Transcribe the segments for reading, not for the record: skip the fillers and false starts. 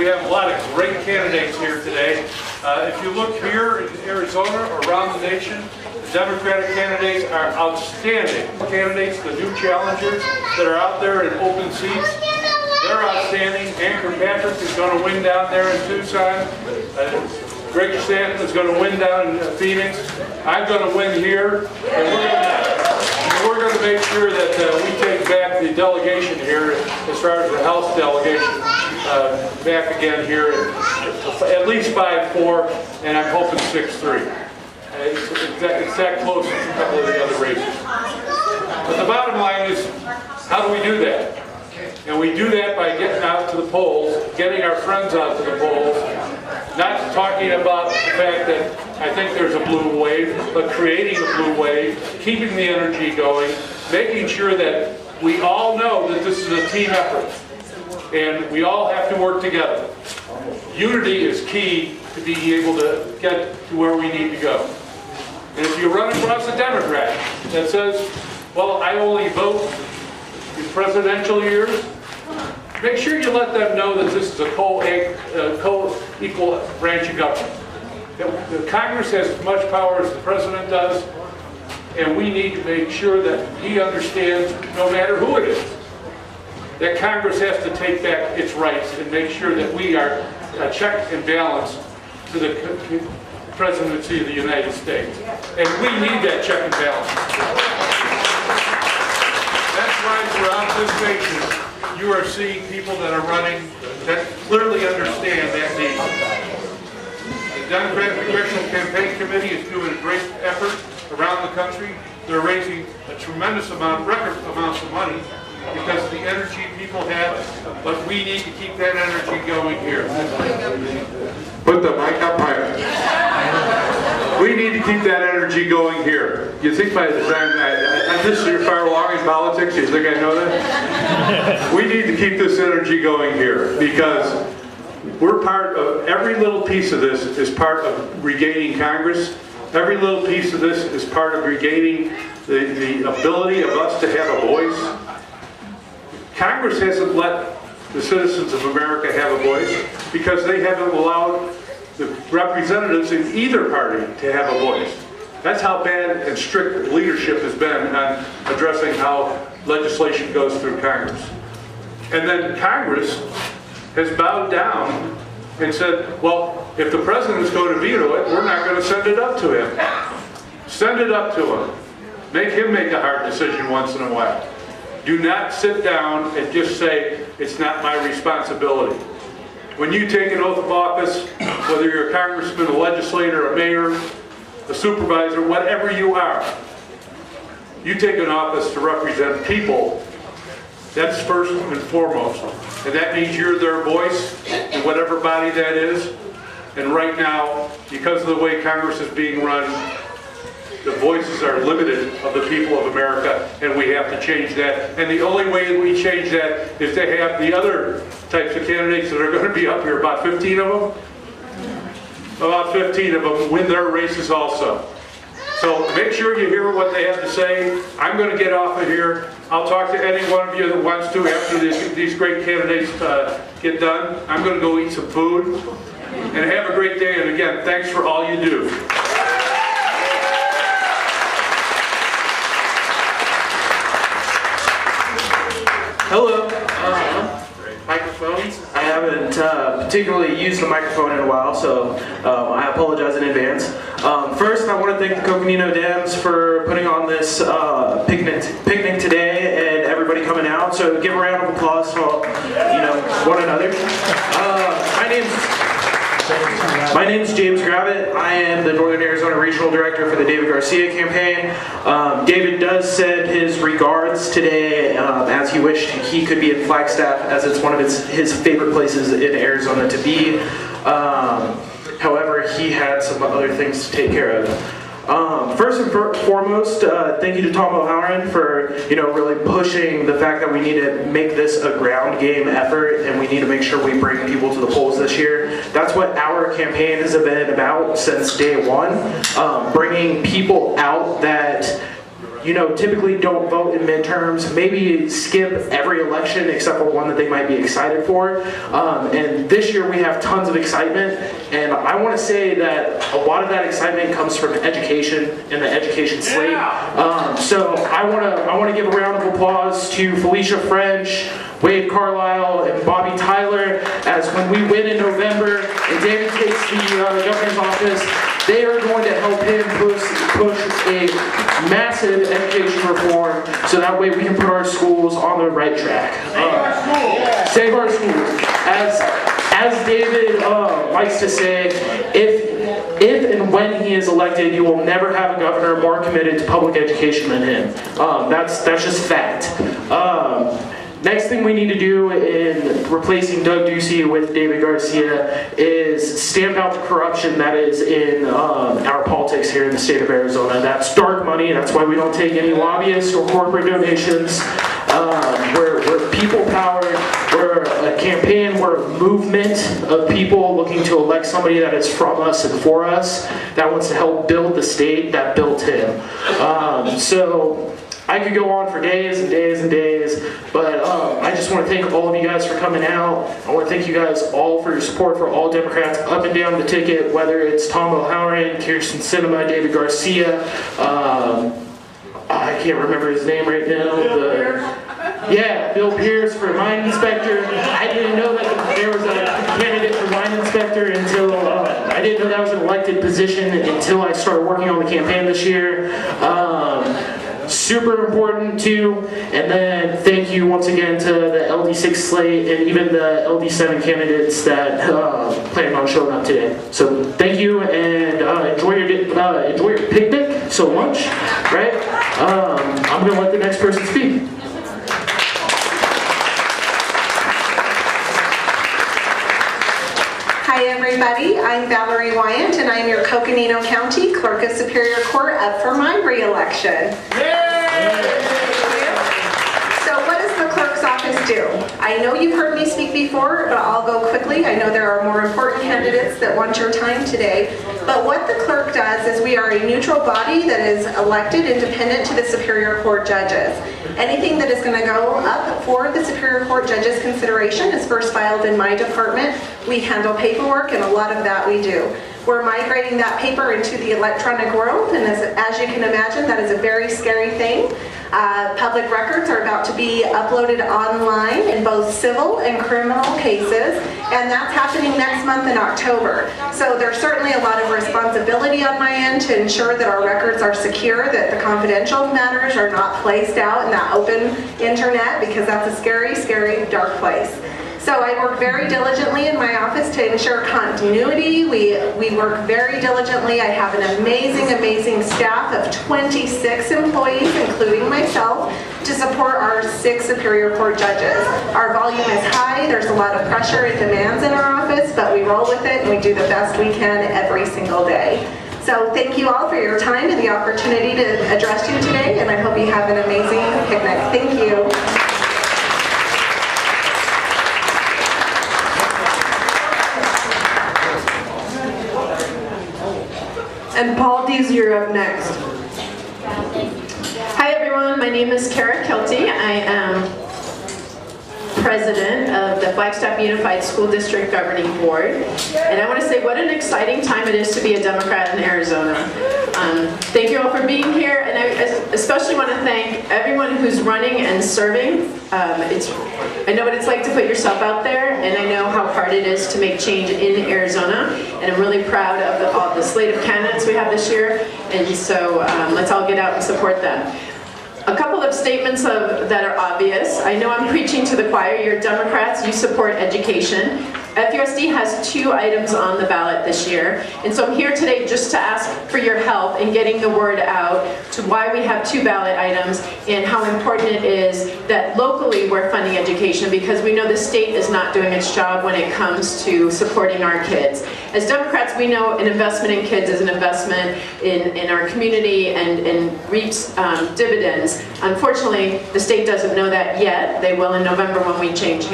We have a lot of great candidates here today. If you look here in Arizona or around the nation, the Democratic candidates are outstanding. Candidates, the new challengers that are out there in open seats, they're outstanding. Ann Kirkpatrick is going to win down there in Tucson. Greg Stanton is going to win down in Phoenix. I'm going to win here. And we're going to make sure that we take back the delegation here, as far as the House delegation, back again here at least 5-4, and I'm hoping 6-3. It's that close to a couple of the other races. But the bottom line is, how do we do that? And we do that by getting out to the polls, getting our friends out to the polls, not talking about the fact that I think there's a blue wave, but creating a blue wave, keeping the energy going, making sure that we all know that this is a team effort. And we all have to work together. Unity is key to being able to get to where we need to go. And if you run across a Democrat that says, well, I only vote in presidential years, make sure you let them know that this is a co-equal branch of government. The Congress has as much power as the president does, and we need to make sure that he understands, no matter who it is, that Congress has to take back its rights and make sure that we are a check and balance to the presidency of the United States. And we need that check and balance. That's why throughout this nation, you are seeing people that are running that clearly understand that need. The Democratic Congressional Campaign Committee is doing a great effort around the country. They're raising a tremendous amount, record amounts of money because of the energy people have, but we need to keep that energy going here. Put the mic up higher. We need to keep that energy going here. You think by the time I'm this year far along in politics, you think I know that? We need to keep this energy going here because we're part of, every little piece of this is part of regaining Congress. Every little piece of this is part of regaining the ability of us to have a voice. Congress hasn't let the citizens of America have a voice because they haven't allowed the representatives in either party to have a voice. That's how bad and strict leadership has been on addressing how legislation goes through Congress. And then Congress has bowed down and said, well, if the president's going to veto it, we're not going to send it up to him. Send it up to him. Make him make a hard decision once in a while. Do not sit down and just say, it's not my responsibility. When you take an oath of office, whether you're a congressman, a legislator, a mayor, a supervisor, whatever you are, you take an office to represent people. That's first and foremost. And that means you're their voice in whatever body that is. And right now, because of the way Congress is being run, the voices are limited of the people of America, and we have to change that. And the only way we change that is to have the other types of candidates that are going to be up here, about 15 of them, about 15 of them win their races also. So make sure you hear what they have to say. I'm going to get off of here. I'll talk to any one of you that wants to after these great candidates get done. I'm going to go eat some food. And have a great day. And again, thanks for all you do. Hello. Microphones. I haven't particularly used the microphone in a while, so I apologize in advance. First, I want to thank the Coconino Dems for putting on this picnic today and everybody coming out. So give a round of applause for one another. My name is James Gravitt. I am the Northern Arizona Regional Director for the David Garcia campaign. David does send his regards today, as he wished he could be in Flagstaff, as it's one of his favorite places in Arizona to be. However, he had some other things to take care of. First and foremost, thank you to Tom O'Halloran for really pushing the fact that we need to make this a ground game effort, and we need to make sure we bring people to the polls this year. That's what our campaign has been about since day one, bringing people out that typically don't vote in midterms, maybe skip every election except for one that they might be excited for. And this year we have tons of excitement, and I want to say that a lot of that excitement comes from education and the education slate. So I want to give a round of applause to Felicia French, Wade Carlisle, and Bobby Tyler, as when we win in November and David takes the governor's office, they are going to help him push a massive education reform so that way we can put our schools on the right track. Save our schools. As David likes to say, if and when he is elected, you will never have a governor more committed to public education than him. That's just fact. Next thing we need to do in replacing Doug Ducey with David Garcia is stamp out the corruption that is in our politics here in the state of Arizona. That's dark money. That's why we don't take any lobbyists or corporate donations. We're people-powered. We're a campaign. We're a movement of people looking to elect somebody that is from us and for us, that wants to help build the state that built him. So I could go on for days and days and days, but I just want to thank all of you guys for coming out. I want to thank you guys all for your support for all Democrats up and down the ticket, whether it's Tom O'Halloran, Kirsten Sinema, David Garcia, I can't remember his name right now. Bill Pierce for mine inspector. I didn't know that there was a candidate for mine inspector until, I didn't know that was an elected position until I started working on the campaign this year. Super important too. And then thank you once again to the LD6 slate and even the LD7 candidates that plan on showing up today. So thank you, and enjoy your picnic. So lunch, right? I'm gonna let the next person speak. Hi everybody, I'm Valerie Wyant and I'm your Coconino County Clerk of Superior Court up for my re-election. So what does the clerk's office do? I know you've heard me speak before, but I'll go quickly. I know there are more important candidates that want your time today. But what the clerk does is we are a neutral body that is elected independent to the Superior Court judges. Anything that is going to go up for the Superior Court judges' consideration is first filed in my department. We handle paperwork, and a lot of that we do. We're migrating that paper into the electronic world, and as you can imagine, that is a very scary thing. Public records are about to be uploaded online in both civil and criminal cases, and that's happening next month in October. So there's certainly a lot of responsibility on my end to ensure that our records are secure, that the confidential matters are not placed out in that open internet, because that's a scary, scary, dark place. So I work very diligently in my office to ensure continuity. We work very diligently. I have an amazing, amazing staff of 26 employees, including myself, to support our 6 Superior Court judges. Our volume is high. There's a lot of pressure and demands in our office, but we roll with it and we do the best we can every single day. So thank you all for your time and the opportunity to address you today, and I hope you have an amazing picnic. Thank you. And Paul Dees, you're up next. Hi everyone, my name is Kara Kelty. I am president of the Flagstaff Unified School District Governing Board. And I want to say what an exciting time it is to be a Democrat in Arizona. Thank you all for being here, and I especially want to thank everyone who's running and serving. I know what it's like to put yourself out there, and I know how hard it is to make change in Arizona, and I'm really proud of the slate of candidates we have this year, and so let's all get out and support them. A couple of statements that are obvious. I know I'm preaching to the choir. You're Democrats, you support education. FUSD has 2 items on the ballot this year, and so I'm here today just to ask for your help in getting the word out to why we have 2 ballot items and how important it is that locally we're funding education, because we know the state is not doing its job when it comes to supporting our kids. As Democrats, we know an investment in kids is an investment in our community and reaps dividends. Unfortunately, the state doesn't know that yet. They will in November when we change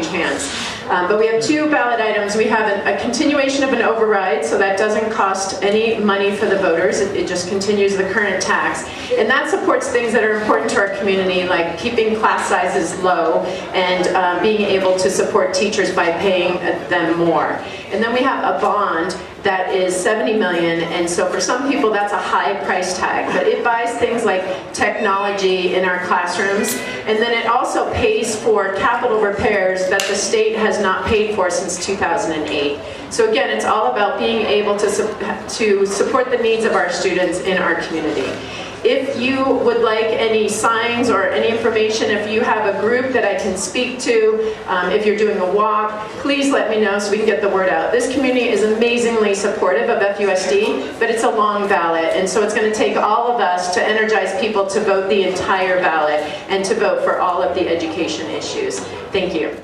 hands. But we have two ballot items. We have a continuation of an override, so that doesn't cost any money for the voters. It just continues the current tax. And that supports things that are important to our community, like keeping class sizes low and being able to support teachers by paying them more. And then we have a bond that is $70 million, and so for some people that's a high price tag, but it buys things like technology in our classrooms, and then it also pays for capital repairs that the state has not paid for since 2008. So again, it's all about being able to support the needs of our students in our community. If you would like any signs or any information, if you have a group that I can speak to, if you're doing a walk, please let me know so we can get the word out. This community is amazingly supportive of FUSD, but it's a long ballot, and so it's going to take all of us to energize people to vote the entire ballot and to vote for all of the education issues. Thank you.